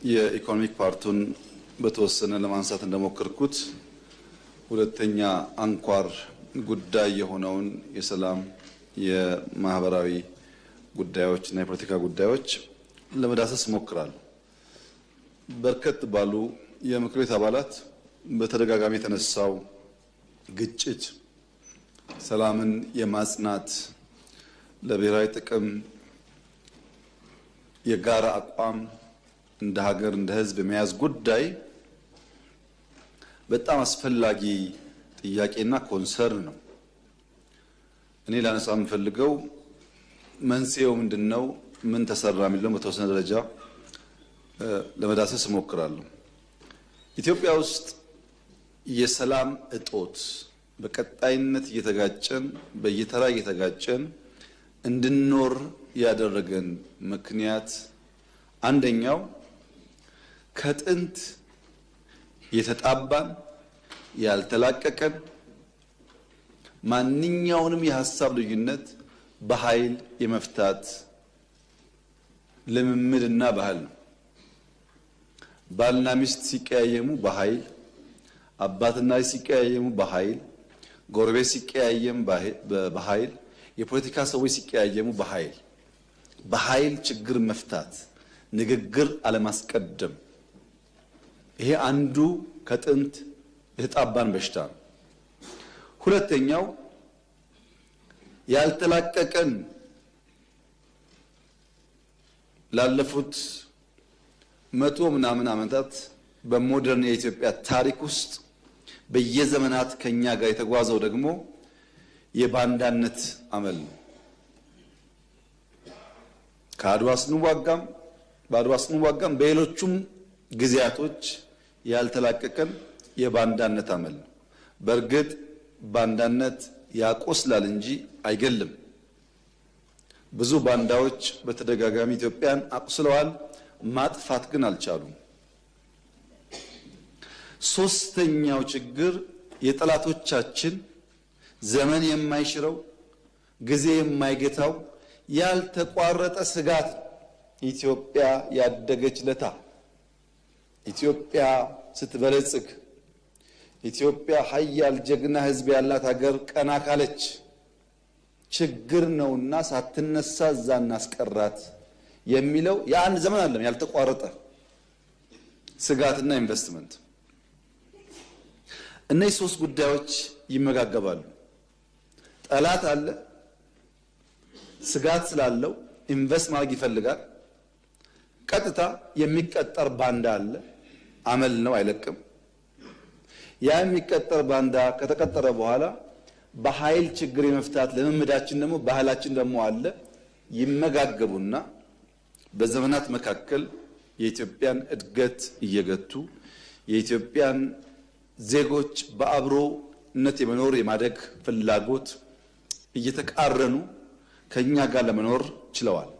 የኢኮኖሚክ ፓርቱን በተወሰነ ለማንሳት እንደሞከርኩት ሁለተኛ አንኳር ጉዳይ የሆነውን የሰላም የማህበራዊ ጉዳዮች እና የፖለቲካ ጉዳዮች ለመዳሰስ ሞክራለሁ። በርከት ባሉ የምክር ቤት አባላት በተደጋጋሚ የተነሳው ግጭት ሰላምን የማጽናት ለብሔራዊ ጥቅም የጋራ አቋም እንደ ሀገር እንደ ሕዝብ የመያዝ ጉዳይ በጣም አስፈላጊ ጥያቄና ኮንሰርን ነው። እኔ ላነሳ የምፈልገው መንስኤው ምንድነው፣ ምን ተሰራ የሚለው በተወሰነ ደረጃ ለመዳሰስ እሞክራለሁ። ኢትዮጵያ ውስጥ የሰላም እጦት በቀጣይነት እየተጋጨን በየተራ እየተጋጨን እንድንኖር ያደረገን ምክንያት አንደኛው ከጥንት የተጣባን ያልተላቀቀን ማንኛውንም የሐሳብ ልዩነት በኃይል የመፍታት ልምምድና ባህል ነው። ባልና ሚስት ሲቀያየሙ በኃይል፣ አባትና ልጅ ሲቀያየሙ በኃይል፣ ጎረቤት ሲቀያየም በኃይል፣ የፖለቲካ ሰዎች ሲቀያየሙ በኃይል ችግር መፍታት፣ ንግግር አለማስቀደም፣ ይሄ አንዱ ከጥንት የተጣባን በሽታ ነው። ሁለተኛው ያልተላቀቀን ላለፉት 100 ምናምን ዓመታት በሞደርን የኢትዮጵያ ታሪክ ውስጥ በየዘመናት ከኛ ጋር የተጓዘው ደግሞ የባንዳነት አመል ነው። በአድዋ ስንዋጋም በሌሎቹም ጊዜያቶች ያልተላቀቀን የባንዳነት አመል ነው። በእርግጥ ባንዳነት ያቆስላል እንጂ አይገልም። ብዙ ባንዳዎች በተደጋጋሚ ኢትዮጵያን አቁስለዋል፣ ማጥፋት ግን አልቻሉም። ሶስተኛው ችግር የጠላቶቻችን ዘመን የማይሽረው ጊዜ የማይገታው ያልተቋረጠ ስጋት ኢትዮጵያ ያደገች ለታ ኢትዮጵያ ስትበለጽግ ኢትዮጵያ ሀያል ጀግና ሕዝብ ያላት ሀገር ቀና ካለች ችግር ነውና ሳትነሳ እዛ እናስቀራት የሚለው የአንድ ዘመን አይደለም፣ ያልተቋረጠ ስጋትና ኢንቨስትመንት። እነዚህ ሶስት ጉዳዮች ይመጋገባሉ። ጠላት አለ፣ ስጋት ስላለው ኢንቨስት ማድረግ ይፈልጋል። ቀጥታ የሚቀጠር ባንዳ አለ፣ አመል ነው አይለቅም። ያ የሚቀጠር ባንዳ ከተቀጠረ በኋላ በኃይል ችግር የመፍታት ልምምዳችን ደግሞ ባህላችን ደግሞ አለ። ይመጋገቡና በዘመናት መካከል የኢትዮጵያን እድገት እየገቱ የኢትዮጵያን ዜጎች በአብሮነት የመኖር የማደግ ፍላጎት እየተቃረኑ ከኛ ጋር ለመኖር ችለዋል።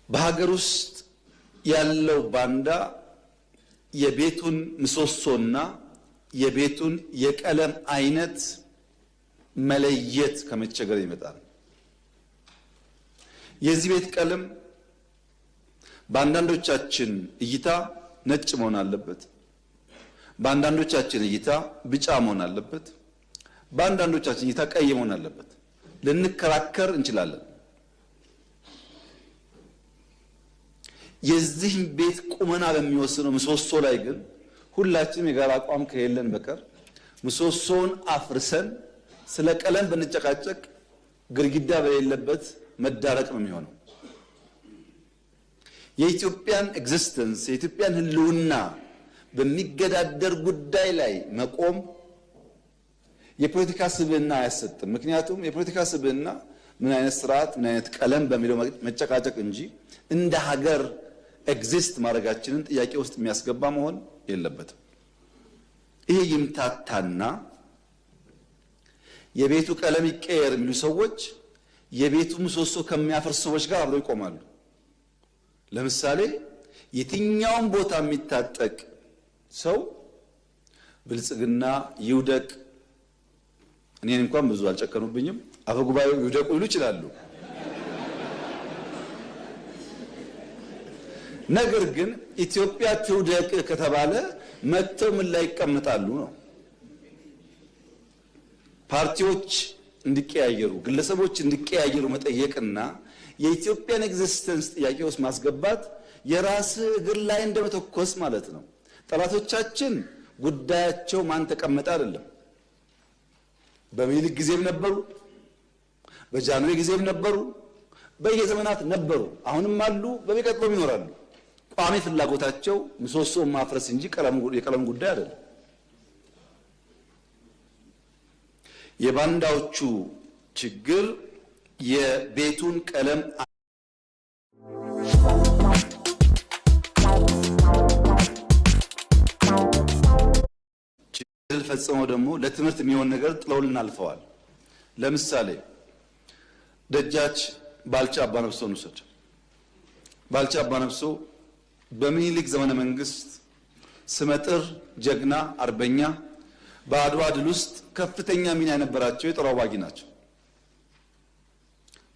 በሀገር ውስጥ ያለው ባንዳ የቤቱን ምሰሶና የቤቱን የቀለም አይነት መለየት ከመቸገር ይመጣል። የዚህ ቤት ቀለም በአንዳንዶቻችን እይታ ነጭ መሆን አለበት፣ በአንዳንዶቻችን እይታ ቢጫ መሆን አለበት፣ በአንዳንዶቻችን እይታ ቀይ መሆን አለበት። ልንከራከር እንችላለን። የዚህ ቤት ቁመና በሚወስነው ምሰሶ ላይ ግን ሁላችንም የጋራ አቋም ከሌለን በቀር ምሰሶውን አፍርሰን ስለ ቀለም ብንጨቃጨቅ ግድግዳ በሌለበት መዳረቅ ነው የሚሆነው። የኢትዮጵያን ኤግዚስተንስ የኢትዮጵያን ሕልውና በሚገዳደር ጉዳይ ላይ መቆም የፖለቲካ ስብዕና አያሰጥም። ምክንያቱም የፖለቲካ ስብዕና ምን አይነት ስርዓት ምን አይነት ቀለም በሚለው መጨቃጨቅ እንጂ እንደ ሀገር ኤግዚስት ማድረጋችንን ጥያቄ ውስጥ የሚያስገባ መሆን የለበትም። ይሄ ይምታታና የቤቱ ቀለም ይቀየር የሚሉ ሰዎች የቤቱ ምሰሶ ከሚያፈርሱ ሰዎች ጋር አብረው ይቆማሉ። ለምሳሌ የትኛውን ቦታ የሚታጠቅ ሰው ብልጽግና ይውደቅ፣ እኔን እንኳን ብዙ አልጨከኑብኝም፣ አፈጉባኤው ይውደቁ ይሉ ይችላሉ። ነገር ግን ኢትዮጵያ ትውደቅ ከተባለ መተው ምን ላይ ይቀመጣሉ ነው። ፓርቲዎች እንዲቀያየሩ፣ ግለሰቦች እንዲቀያየሩ መጠየቅና የኢትዮጵያን ኤግዚስተንስ ጥያቄ ውስጥ ማስገባት የራስ እግር ላይ እንደመተኮስ ማለት ነው። ጠላቶቻችን ጉዳያቸው ማን ተቀመጠ አይደለም። በሚኒሊክ ጊዜም ነበሩ፣ በጃንሆይ ጊዜም ነበሩ፣ በየዘመናት ነበሩ፣ አሁንም አሉ፣ በሚቀጥሉም ይኖራሉ። ቋሚ ፍላጎታቸው ምሰሶውን ማፍረስ እንጂ የቀለም ጉዳይ አይደለም። የባንዳዎቹ ችግር የቤቱን ቀለም ችግር ፈጽመው ደግሞ ለትምህርት የሚሆን ነገር ጥለውልን አልፈዋል። ለምሳሌ ደጃች ባልቻ አባነፍሶን ውሰድ። ባልቻ አባነፍሶ በሚኒሊክ ዘመነ መንግስት ስመጥር ጀግና አርበኛ፣ በአድዋ ድል ውስጥ ከፍተኛ ሚና የነበራቸው የጦር አዋጊ ናቸው።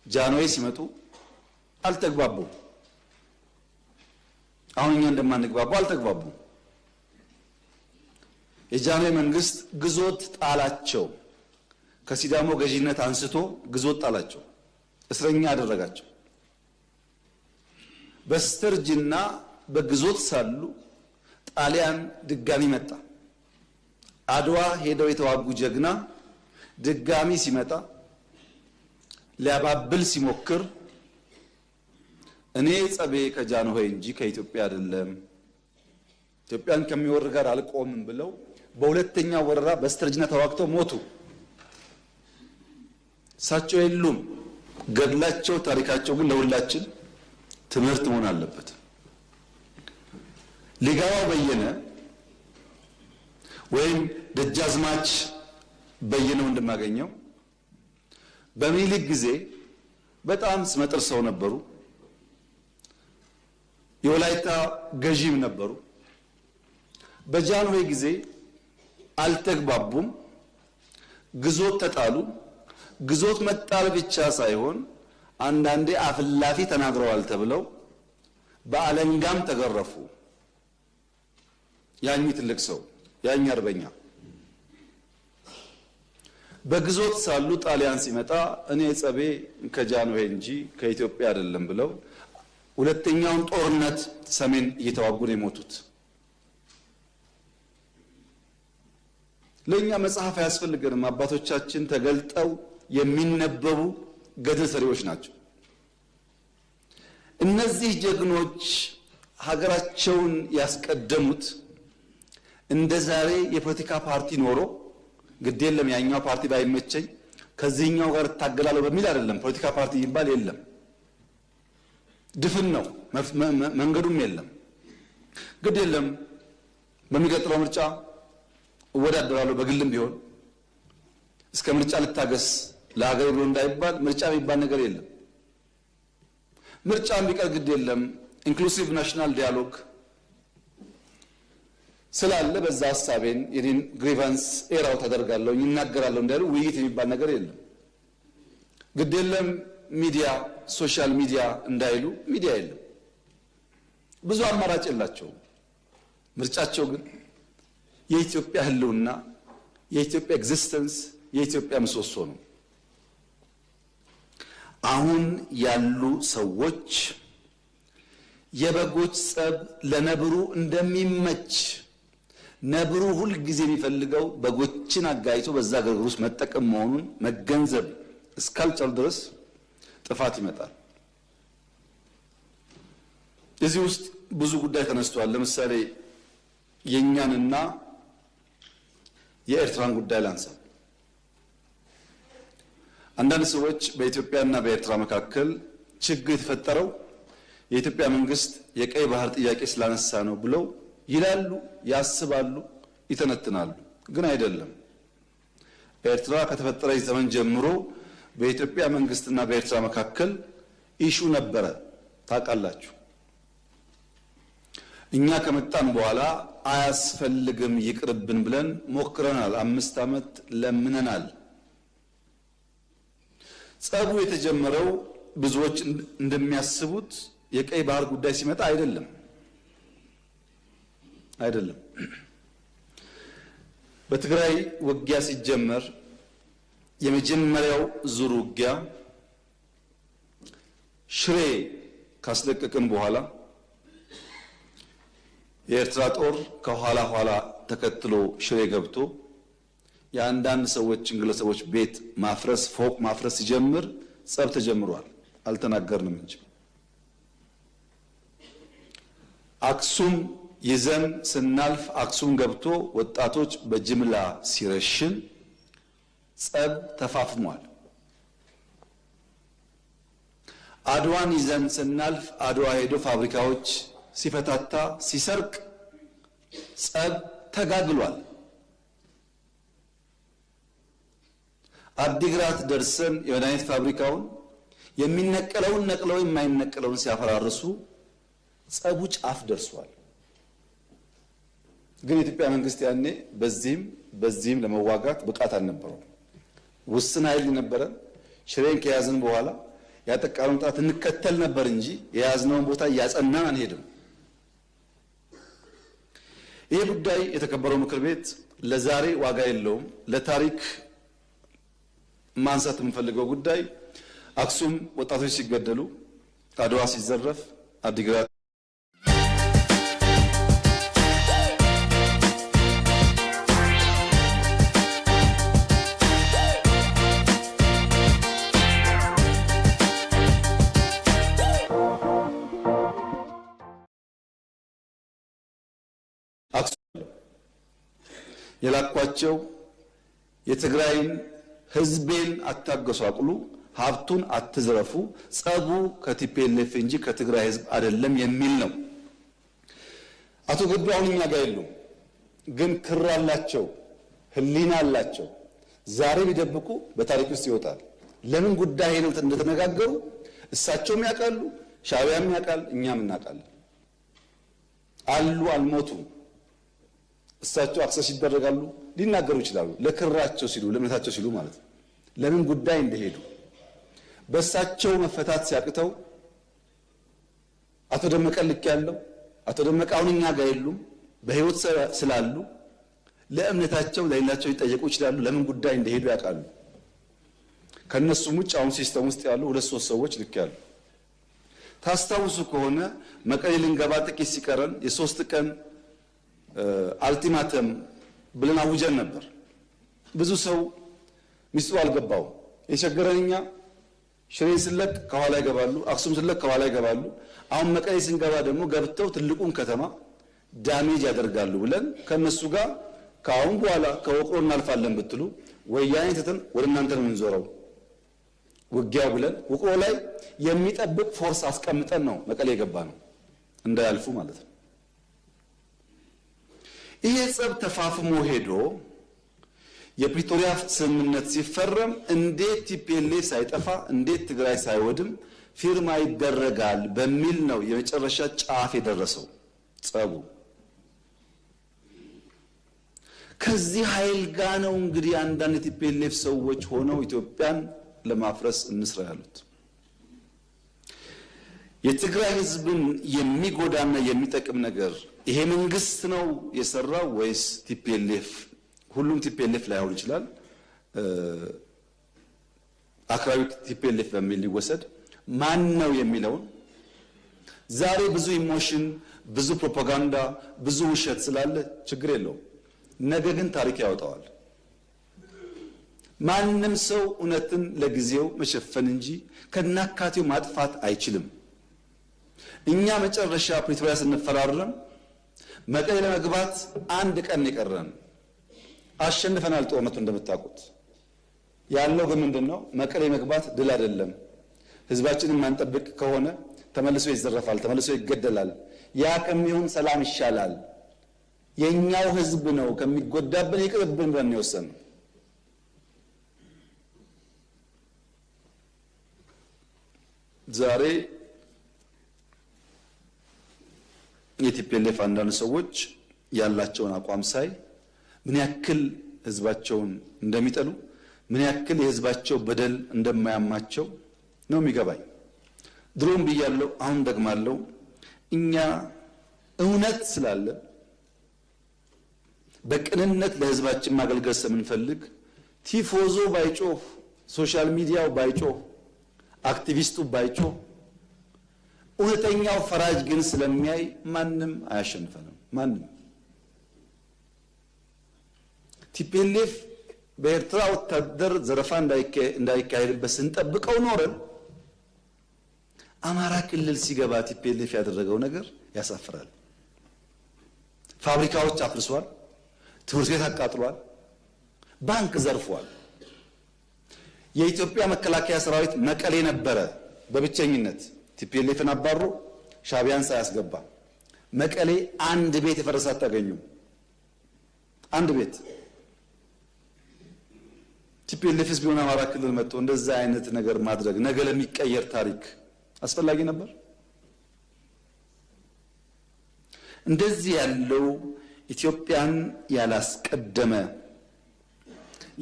ጃንሆይ ሲመጡ አልተግባቡም። አሁን እኛ እንደማንግባባው አልተግባቡም። የጃንሆይ መንግስት ግዞት ጣላቸው። ከሲዳሞ ገዢነት አንስቶ ግዞት ጣላቸው፣ እስረኛ አደረጋቸው። በስተርጅና በግዞት ሳሉ ጣሊያን ድጋሚ መጣ። አድዋ ሄደው የተዋጉ ጀግና ድጋሚ ሲመጣ ሊያባብል ሲሞክር እኔ ጸቤ ከጃንሆይ እንጂ ከኢትዮጵያ አይደለም፣ ኢትዮጵያን ከሚወር ጋር አልቆምም ብለው በሁለተኛ ወረራ በስተርጅና ተዋግተው ሞቱ። እሳቸው የሉም። ገድላቸው፣ ታሪካቸው ግን ለሁላችን ትምህርት መሆን አለበት። ሊጋባው በየነ ወይም ደጃዝማች በየነ እንደማገኘው በሚኒሊክ ጊዜ በጣም ስመጥር ሰው ነበሩ። የወላይታ ገዢም ነበሩ። በጃንሆይ ጊዜ አልተግባቡም፣ ግዞት ተጣሉ። ግዞት መጣል ብቻ ሳይሆን አንዳንዴ አፍላፊ ተናግረዋል ተብለው በአለንጋም ተገረፉ። ያኝ ትልቅ ሰው ያኝ አርበኛ በግዞት ሳሉ ጣሊያን ሲመጣ እኔ ጸቤ ከጃንሆይ እንጂ ከኢትዮጵያ አይደለም ብለው ሁለተኛውን ጦርነት ሰሜን እየተዋጉ ነው የሞቱት። ለኛ መጽሐፍ አያስፈልገንም። አባቶቻችን ተገልጠው የሚነበቡ ገድል ሰሪዎች ናቸው። እነዚህ ጀግኖች ሀገራቸውን ያስቀደሙት እንደ ዛሬ የፖለቲካ ፓርቲ ኖሮ ግድ የለም ያኛው ፓርቲ ባይመቸኝ ከዚህኛው ጋር ታገላለሁ በሚል አይደለም። ፖለቲካ ፓርቲ ይባል የለም፣ ድፍን ነው፣ መንገዱም የለም። ግድ የለም በሚቀጥለው ምርጫ እወዳደራለሁ በግልም ቢሆን እስከ ምርጫ ልታገስ ለሀገር ብሎ እንዳይባል ምርጫ የሚባል ነገር የለም። ምርጫ ቢቀር ግድ የለም ኢንክሉሲቭ ናሽናል ዲያሎግ ስላለ በዛ ሐሳቤን የኔን ግሪቫንስ ኤራው ተደርጋለሁ ይናገራለሁ እንዳይሉ ውይይት የሚባል ነገር የለም። ግድ የለም ሚዲያ ሶሻል ሚዲያ እንዳይሉ ሚዲያ የለም። ብዙ አማራጭ የላቸውም። ምርጫቸው ግን የኢትዮጵያ ህልውና፣ የኢትዮጵያ ኤግዚስተንስ፣ የኢትዮጵያ ምሰሶ ነው። አሁን ያሉ ሰዎች የበጎች ጸብ ለነብሩ እንደሚመች ነብሩ ሁል ጊዜ የሚፈልገው በጎችን አጋይቶ በዛ ግርግር ውስጥ መጠቀም መሆኑን መገንዘብ እስካልቻሉ ድረስ ጥፋት ይመጣል። እዚህ ውስጥ ብዙ ጉዳይ ተነስቷል። ለምሳሌ የኛንና የኤርትራን ጉዳይ ላንሳ። አንዳንድ ሰዎች በኢትዮጵያና በኤርትራ መካከል ችግር የተፈጠረው የኢትዮጵያ መንግስት የቀይ ባህር ጥያቄ ስላነሳ ነው ብለው ይላሉ፣ ያስባሉ፣ ይተነትናሉ። ግን አይደለም። ኤርትራ ከተፈጠረች ዘመን ጀምሮ በኢትዮጵያ መንግስትና በኤርትራ መካከል ኢሹ ነበረ፣ ታውቃላችሁ። እኛ ከመጣን በኋላ አያስፈልግም ይቅርብን ብለን ሞክረናል። 5 ዓመት ለምነናል። ጸቡ የተጀመረው ብዙዎች እንደሚያስቡት የቀይ ባህር ጉዳይ ሲመጣ አይደለም። አይደለም። በትግራይ ውጊያ ሲጀመር የመጀመሪያው ዙር ውጊያ ሽሬ ካስለቀቅን በኋላ የኤርትራ ጦር ከኋላ ኋላ ተከትሎ ሽሬ ገብቶ የአንዳንድ ሰዎችን ግለሰቦች ቤት ማፍረስ ፎቅ ማፍረስ ሲጀምር ጸብ ተጀምሯል። አልተናገርንም እንጂ አክሱም ይዘን ስናልፍ አክሱም ገብቶ ወጣቶች በጅምላ ሲረሽን ጸብ ተፋፍሟል። አድዋን ይዘን ስናልፍ አድዋ ሄዶ ፋብሪካዎች ሲፈታታ ሲሰርቅ ጸብ ተጋግሏል። አዲግራት ደርሰን የመድኃኒት ፋብሪካውን የሚነቀለውን ነቅለው የማይነቀለውን ሲያፈራርሱ ጸቡ ጫፍ ደርሷል። ግን የኢትዮጵያ መንግስት ያኔ በዚህም ለመዋጋት ብቃት አልነበረውም። ውስን ኃይል ነበረ። ሽሬን ከያዝን በኋላ ያጠቃውን ጣት እንከተል ነበር እንጂ የያዝነውን ቦታ እያጸናን አንሄድም። ይህ ጉዳይ የተከበረው ምክር ቤት ለዛሬ ዋጋ የለውም። ለታሪክ ማንሳት የምንፈልገው ጉዳይ አክሱም ወጣቶች ሲገደሉ፣ አድዋ ሲዘረፍ፣ አዲግራት የላኳቸው የትግራይን ህዝቤን አታገሷቅሉ፣ ሀብቱን አትዝረፉ፣ ጸቡ ከቲፒኤልኤፍ እንጂ ከትግራይ ህዝብ አይደለም የሚል ነው። አቶ ገዱ አሁን እኛ ጋር የሉም፣ ግን ክር አላቸው፣ ህሊና አላቸው። ዛሬ ቢደብቁ በታሪክ ውስጥ ይወጣል። ለምን ጉዳይ ነው እንደተነጋገሩ እሳቸውም ያውቃሉ፣ ሻዕቢያም ያውቃል፣ እኛም እናውቃለን። አሉ አልሞቱም። እሳቸው አክሰስ ይደረጋሉ፣ ሊናገሩ ይችላሉ። ለክራቸው ሲሉ ለእምነታቸው ሲሉ ማለት ነው። ለምን ጉዳይ እንደሄዱ በእሳቸው መፈታት ሲያቅተው አቶ ደመቀ ልክ ያለው አቶ ደመቀ አሁን እኛ ጋር የሉም፣ በህይወት ስላሉ ለእምነታቸው ለሌላቸው ሊጠየቁ ይችላሉ። ለምን ጉዳይ እንደሄዱ ያውቃሉ። ከነሱም ውጭ አሁን ሲስተም ውስጥ ያሉ 2-3 ሰዎች ልክ ያሉ። ታስታውሱ ከሆነ መቀሌ ልንገባ ጥቂት ሲቀረን የ3 ቀን አልቲማተም ብለን አውጀን ነበር። ብዙ ሰው ሚስጥሩ አልገባው። የቸገረን እኛ ሽሬን ስለቅ ከኋላ ይገባሉ፣ አክሱም ስለቅ ከኋላ ይገባሉ። አሁን መቀሌ ስንገባ ደግሞ ገብተው ትልቁን ከተማ ዳሜጅ ያደርጋሉ ብለን ከነሱ ጋር ከአሁን በኋላ ከወቅሮ እናልፋለን ብትሉ ወያኔ ትተን ወደ እናንተ ነው የምንዞረው ውጊያው ብለን ወቅሮ ላይ የሚጠብቅ ፎርስ አስቀምጠን ነው መቀሌ የገባ ነው፣ እንዳያልፉ ማለት ነው። ይሄ ጸብ ተፋፍሞ ሄዶ የፕሪቶሪያ ስምምነት ሲፈረም እንዴት ቲፒኤልኤፍ ሳይጠፋ እንዴት ትግራይ ሳይወድም ፊርማ ይደረጋል በሚል ነው የመጨረሻ ጫፍ የደረሰው ጸቡ። ከዚህ ኃይል ጋር ነው እንግዲህ አንዳንድ የቲፒኤልኤፍ ሰዎች ሆነው ኢትዮጵያን ለማፍረስ እንስራ ያሉት። የትግራይ ህዝብን የሚጎዳና የሚጠቅም ነገር ይሄ መንግስት ነው የሰራው ወይስ ቲፒኤልኤፍ? ሁሉም ቲፒኤልኤፍ ላይሆን ይችላል። አክራሪ ቲፒኤልኤፍ በሚል ሊወሰድ ማን ነው የሚለውን ዛሬ ብዙ ኢሞሽን፣ ብዙ ፕሮፓጋንዳ፣ ብዙ ውሸት ስላለ ችግር የለውም። ነገ ግን ታሪክ ያወጣዋል። ማንም ሰው እውነትን ለጊዜው መሸፈን እንጂ ከናካቴው ማጥፋት አይችልም። እኛ መጨረሻ ፕሪቶሪያ ስንፈራረም መቀሌ ለመግባት 1 ቀን የቀረን አሸንፈናል። ጦርነቱ እንደምታውቁት ያለው ግን ምንድነው? መቀሌ መግባት ድል አይደለም። ህዝባችንን ማንጠብቅ ከሆነ ተመልሶ ይዘረፋል፣ ተመልሶ ይገደላል። ያ ከሚሆን ሰላም ይሻላል፣ የኛው ህዝብ ነው ከሚጎዳብን ይቅርብን ብለን የወሰነው። ዛሬ የቲፒኤልኤፍ አንዳንድ ሰዎች ያላቸውን አቋም ሳይ ምን ያክል ህዝባቸውን እንደሚጠሉ ምን ያክል የህዝባቸው በደል እንደማያማቸው ነው የሚገባኝ። ድሮም ብያለሁ፣ አሁን ደግማለሁ። እኛ እውነት ስላለ በቅንነት ለህዝባችን ማገልገል ስለምንፈልግ ቲፎዞ ባይጮህ፣ ሶሻል ሚዲያው ባይጮህ፣ አክቲቪስቱ ባይጮህ እውነተኛው ፈራጅ ግን ስለሚያይ ማንም አያሸንፈንም። ማንም ቲፒኤልኤፍ በኤርትራ ወታደር ዘረፋ እንዳይካሄድበት ስንጠብቀው ኖረን አማራ ክልል ሲገባ ቲፒኤልኤፍ ያደረገው ነገር ያሳፍራል። ፋብሪካዎች አፍርሷል፣ ትምህርት ቤት አቃጥሏል፣ ባንክ ዘርፏል። የኢትዮጵያ መከላከያ ሰራዊት መቀሌ ነበረ በብቸኝነት ቲፒኤልኤፍን አባሮ ሻቢያን ሳያስገባ መቀሌ አንድ ቤት የፈረሰ አታገኙም። አንድ ቤት ቲፒኤልኤፍስ ቢሆን አማራ ክልል መጥቶ እንደዛ አይነት ነገር ማድረግ ነገ ለሚቀየር ታሪክ አስፈላጊ ነበር? እንደዚህ ያለው ኢትዮጵያን ያላስቀደመ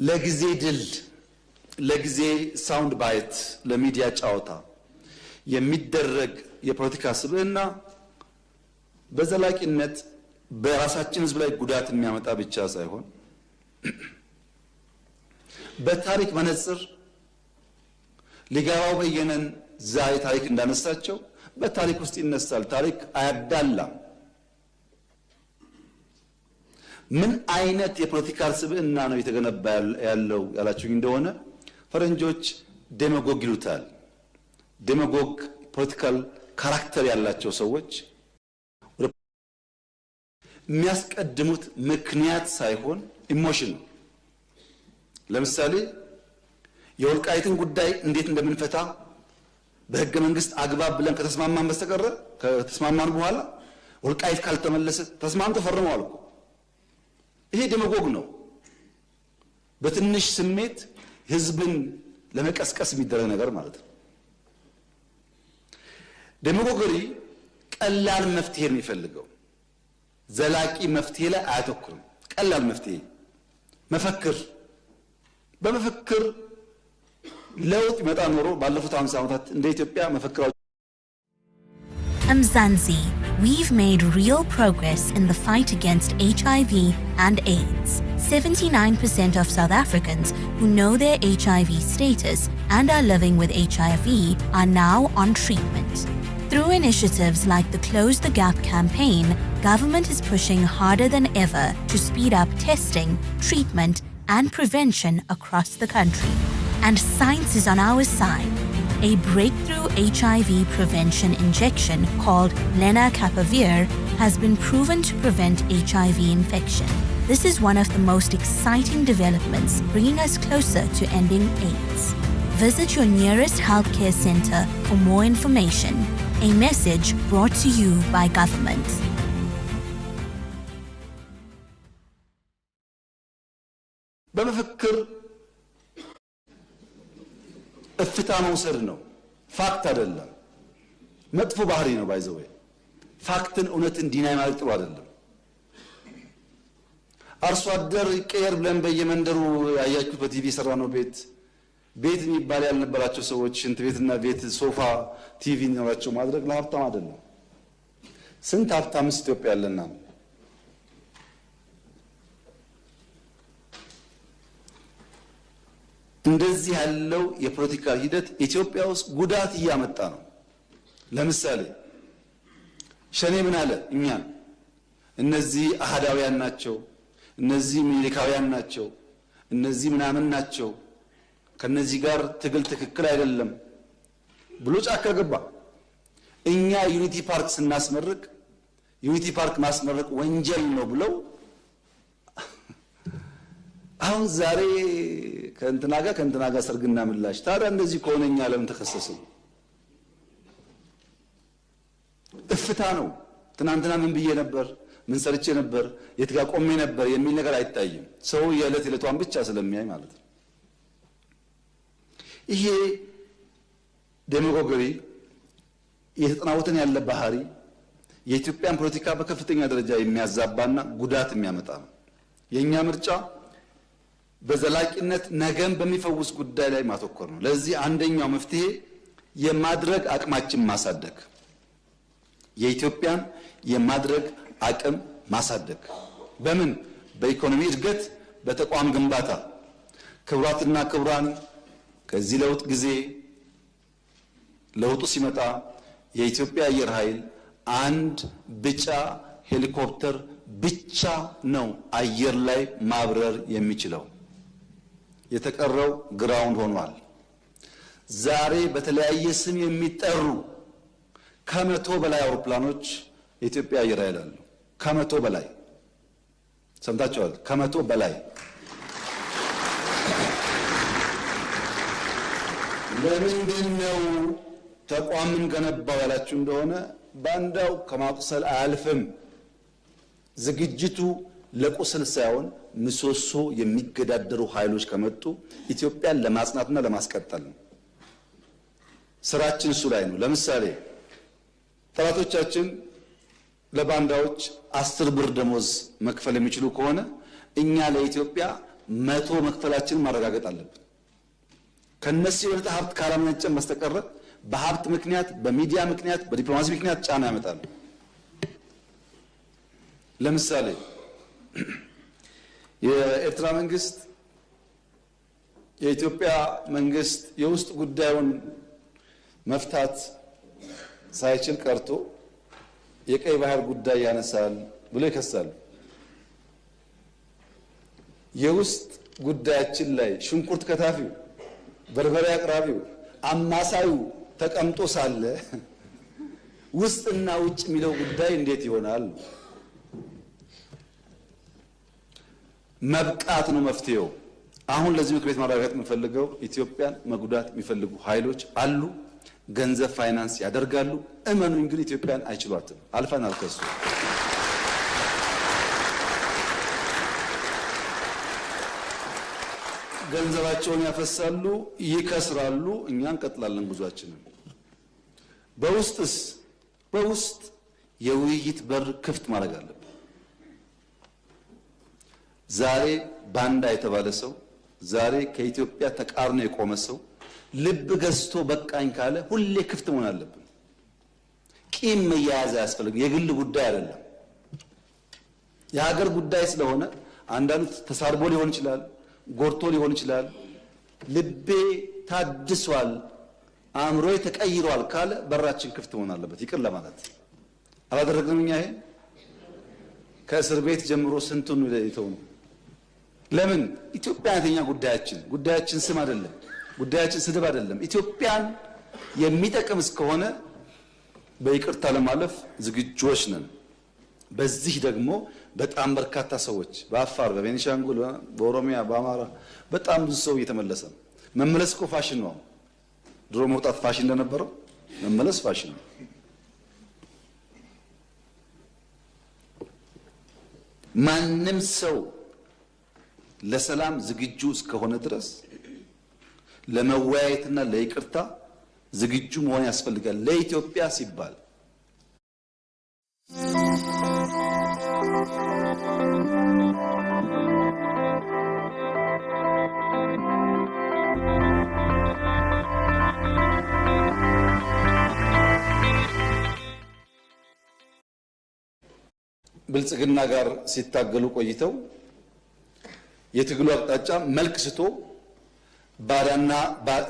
ለጊዜ ድል፣ ለጊዜ ሳውንድ ባይት፣ ለሚዲያ ጫወታ የሚደረግ የፖለቲካ ስብዕና በዘላቂነት በራሳችን ህዝብ ላይ ጉዳት የሚያመጣ ብቻ ሳይሆን በታሪክ መነጽር ሊጋባው በየነን ዛሬ ታሪክ እንዳነሳቸው በታሪክ ውስጥ ይነሳል። ታሪክ አያዳላም። ምን አይነት የፖለቲካ ስብዕና ነው የተገነባ ያለው ያላችሁኝ እንደሆነ ፈረንጆች ዴማጎግ ይሉታል። ዴማጎግ ፖለቲካል ካራክተር ያላቸው ሰዎች የሚያስቀድሙት ምክንያት ሳይሆን ኢሞሽን ነው። ለምሳሌ የወልቃይትን ጉዳይ እንዴት እንደምንፈታ በህገ መንግስት አግባብ ብለን ከተስማማን በስተቀር ከተስማማን በኋላ ወልቃይት ካልተመለሰ ተስማምተው ፈርመዋል እኮ። ይሄ ዴማጎግ ነው። በትንሽ ስሜት ህዝብን ለመቀስቀስ የሚደረግ ነገር ማለት ነው። ዴማጎገሪ ቀላል መፍትሄ ነው የሚፈልገው። ዘላቂ መፍትሄ ላይ አያተኩርም። ቀላል መፍትሄ መፈክር በመፈክር ለውጥ ይመጣ ኖሮ ባለፉት 50 ዓመታት እንደ ኢትዮጵያ መፈክራው Mzansi, we've made real progress in the fight against HIV and AIDS. 79% of South Africans who know their HIV status and are living with HIV are now on treatment. Through initiatives like the Close the Gap campaign, government is pushing harder than ever to speed up testing, treatment, and prevention across the country. And science is on our side. A breakthrough HIV prevention injection called lenacapavir has been proven to prevent HIV infection. This is one of the most exciting developments, bringing us closer to ending AIDS. Visit your nearest healthcare center for more information. A message brought to you by government. በመፈክር እፍታ መውሰድ ነው። ፋክት አይደለም። መጥፎ ባህሪ ነው። ባይዘው ፋክትን እውነትን ዲናይ ማለት ጥሩ አይደለም። አርሶ አደር ይቀየር ብለን በየመንደሩ ያያችሁት በቲቪ ሰራ ነው ቤት የሚባል ያልነበራቸው ሰዎች ሽንት ቤትና ቤት ሶፋ ቲቪ ነው ማድረግ ለሀብታም አይደለም። ስንት ሀብታም ኢትዮጵያ ያለና እንደዚህ ያለው የፖለቲካ ሂደት ኢትዮጵያ ውስጥ ጉዳት እያመጣ ነው። ለምሳሌ ሸኔ ምን አለ? እኛ እነዚህ አሃዳውያን ናቸው፣ እነዚህ ሚሊካውያን ናቸው፣ እነዚህ ምናምን ናቸው፣ ከነዚህ ጋር ትግል ትክክል አይደለም ብሎ ጫካ ገባ። እኛ ዩኒቲ ፓርክ ስናስመርቅ ዩኒቲ ፓርክ ማስመረቅ ወንጀል ነው ብለው አሁን ዛሬ ከእንትና ጋር ሰርግና ምላሽ። ታዲያ እንደዚህ ከሆነኛ ለምን ተከሰስን? እፍታ ነው። ትናንትና ምን ብዬ ነበር፣ ምን ሰርቼ ነበር፣ የት ጋር ቆሜ ነበር የሚል ነገር አይታይም። ሰው የዕለት ዕለቷን ብቻ ስለሚያይ ማለት ነው። ይሄ ዴማጎጊ የተጠናወተን ያለ ባህሪ የኢትዮጵያን ፖለቲካ በከፍተኛ ደረጃ የሚያዛባና ጉዳት የሚያመጣ ነው። የኛ ምርጫ በዘላቂነት ነገን በሚፈውስ ጉዳይ ላይ ማተኮር ነው። ለዚህ አንደኛው መፍትሄ የማድረግ አቅማችን ማሳደግ፣ የኢትዮጵያን የማድረግ አቅም ማሳደግ። በምን? በኢኮኖሚ እድገት፣ በተቋም ግንባታ። ክቡራትና ክቡራን ከዚህ ለውጥ ጊዜ ለውጡ ሲመጣ የኢትዮጵያ አየር ኃይል አንድ ቢጫ ሄሊኮፕተር ብቻ ነው አየር ላይ ማብረር የሚችለው። የተቀረው ግራውንድ ሆኗል። ዛሬ በተለያየ ስም የሚጠሩ ከመቶ በላይ አውሮፕላኖች የኢትዮጵያ አየር ኃይል አሉ። ከመቶ በላይ ሰምታችኋል። ከመቶ በላይ ለምንድን ነው ተቋምን ገነባው ያላችሁ እንደሆነ ባንዳው ከማቁሰል አያልፍም። ዝግጅቱ ለቁስል ሳይሆን ምሰሶ የሚገዳደሩ ኃይሎች ከመጡ ኢትዮጵያን ለማጽናትና ለማስቀጠል ነው። ስራችን እሱ ላይ ነው። ለምሳሌ ጠላቶቻችን ለባንዳዎች 10 ብር ደሞዝ መክፈል የሚችሉ ከሆነ እኛ ለኢትዮጵያ 100 መክፈላችንን ማረጋገጥ አለብን። ከነሱ የበለጠ ሀብት ካላመነጨን በስተቀር በሀብት ምክንያት፣ በሚዲያ ምክንያት፣ በዲፕሎማሲ ምክንያት ጫና ያመጣሉ። ለምሳሌ የኤርትራ መንግስት የኢትዮጵያ መንግስት የውስጥ ጉዳዩን መፍታት ሳይችል ቀርቶ የቀይ ባህር ጉዳይ ያነሳል ብሎ ይከሳሉ። የውስጥ ጉዳያችን ላይ ሽንኩርት ከታፊው፣ በርበሬ አቅራቢው፣ አማሳዩ ተቀምጦ ሳለ ውስጥና ውጭ የሚለው ጉዳይ እንዴት ይሆናል? መብቃት ነው መፍትሄው። አሁን ለዚህ ምክር ቤት ማረጋገጥ የምፈልገው ኢትዮጵያን መጉዳት የሚፈልጉ ኃይሎች አሉ። ገንዘብ ፋይናንስ ያደርጋሉ። እመኑኝ ግን ኢትዮጵያን አይችሏትም። አልፈናል ከሱ። ገንዘባቸውን ያፈሳሉ፣ ይከስራሉ። እኛ እንቀጥላለን ጉዟችንን። በውስጥስ በውስጥ የውይይት በር ክፍት ማድረግ አለብን። ዛሬ ባንዳ የተባለ ሰው፣ ዛሬ ከኢትዮጵያ ተቃርኖ የቆመ ሰው ልብ ገዝቶ በቃኝ ካለ ሁሌ ክፍት መሆን አለብን። ቂም መያያዝ አያስፈልግም። የግል ጉዳይ አይደለም፣ የሀገር ጉዳይ ስለሆነ አንዳንዱ ተሳርቦ ሊሆን ይችላል፣ ጎርቶ ሊሆን ይችላል። ልቤ ታድሷል፣ አእምሮዬ ተቀይሯል ካለ በራችን ክፍት መሆን አለበት። ይቅር ለማለት አላደረግንም። እኛ ይሄ ከእስር ቤት ጀምሮ ስንቱን ይተው ነው። ለምን? ኢትዮጵያ የተኛ ጉዳያችን ስም አይደለም፣ ጉዳያችን ስድብ አይደለም። ኢትዮጵያን የሚጠቅም እስከሆነ በይቅርታ ለማለፍ ዝግጁዎች ነን። በዚህ ደግሞ በጣም በርካታ ሰዎች በአፋር፣ በቤኒሻንጉል፣ በኦሮሚያ፣ በአማራ በጣም ብዙ ሰው እየተመለሰ ነው። መመለስ እኮ ፋሽን ነው። ድሮ መውጣት ፋሽን እንደነበረው መመለስ ፋሽን ነው። ማንም ሰው ለሰላም ዝግጁ እስከሆነ ድረስ ለመወያየትና ለይቅርታ ዝግጁ መሆን ያስፈልጋል። ለኢትዮጵያ ሲባል ብልጽግና ጋር ሲታገሉ ቆይተው የትግሉ አቅጣጫ መልክ ስቶ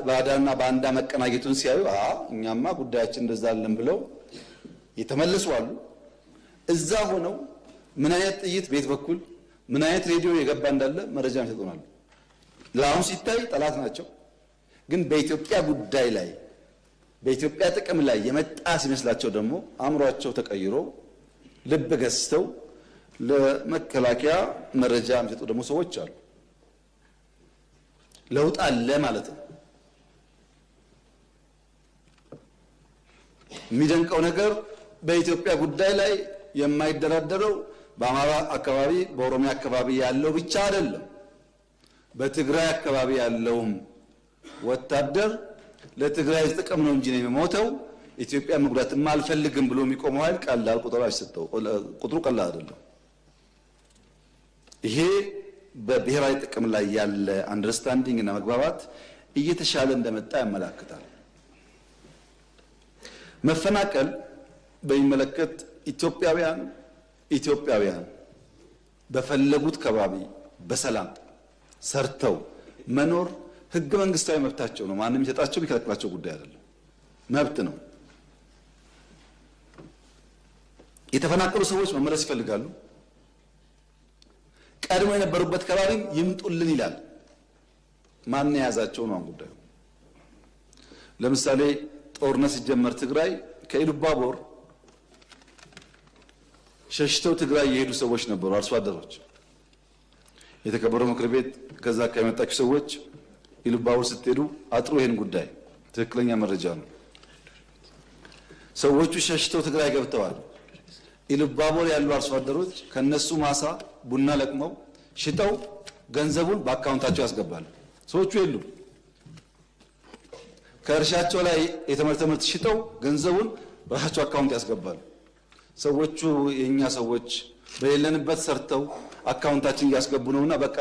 ባዳና ባንዳ መቀናጀቱን ሲያዩ እኛማ ጉዳያችን እንደዛ አለን ብለው የተመለሱ አሉ። እዛ ሆነው ምን አይነት ጥይት ቤት በኩል ምን አይነት ሬዲዮ የገባ እንዳለ መረጃ ይሰጡናል። ለአሁን ሲታይ ጠላት ናቸው፣ ግን በኢትዮጵያ ጉዳይ ላይ በኢትዮጵያ ጥቅም ላይ የመጣ ሲመስላቸው ደግሞ አእምሯቸው ተቀይሮ ልብ ገዝተው ለመከላከያ መረጃ የሚሰጡ ደግሞ ሰዎች አሉ። ለውጥ አለ ማለት ነው። የሚደንቀው ነገር በኢትዮጵያ ጉዳይ ላይ የማይደራደረው በአማራ አካባቢ በኦሮሚያ አካባቢ ያለው ብቻ አይደለም። በትግራይ አካባቢ ያለውም ወታደር ለትግራይ ጥቅም ነው እንጂ ነው የሚሞተው ኢትዮጵያ መጉዳትማ አልፈልግም ብሎ የሚቆመው ኃይል ቀላል ቁጥሩ ቀላል አይደለም። ይሄ በብሔራዊ ጥቅም ላይ ያለ አንደርስታንዲንግ እና መግባባት እየተሻለ እንደመጣ ያመለክታል። መፈናቀል በሚመለከት ኢትዮጵያውያን በፈለጉት ከባቢ በሰላም ሰርተው መኖር ህገ መንግስታዊ መብታቸው ነው። ማንም ይሰጣቸው የሚከለክላቸው ጉዳይ አይደለም፣ መብት ነው። የተፈናቀሉ ሰዎች መመለስ ይፈልጋሉ። ቀድሞ የነበሩበት ከባቢ ይምጡልን ይላል። ማን የያዛቸው ነው ጉዳዩ። ለምሳሌ ጦርነት ሲጀመር ትግራይ ከኢሉባቦር ሸሽተው ትግራይ የሄዱ ሰዎች ነበሩ፣ አርሶ አደሮች። የተከበረው ምክር ቤት ከዛ ከመጣችሁ ሰዎች ኢሉባቦር ስትሄዱ አጥሩ ይሄን ጉዳይ ትክክለኛ መረጃ ነው። ሰዎቹ ሸሽተው ትግራይ ገብተዋል። ኢሉባቦር ያሉ አርሶ አደሮች ከነሱ ማሳ ቡና ለቅመው ሽጠው ገንዘቡን በአካውንታቸው ያስገባሉ። ሰዎቹ የሉም። ከእርሻቸው ላይ የተመረተ ምርት ሽጠው ገንዘቡን በራሳቸው አካውንት ያስገባሉ። ሰዎቹ የኛ ሰዎች በሌለንበት ሰርተው አካውንታችን እያስገቡ ነውና በቃ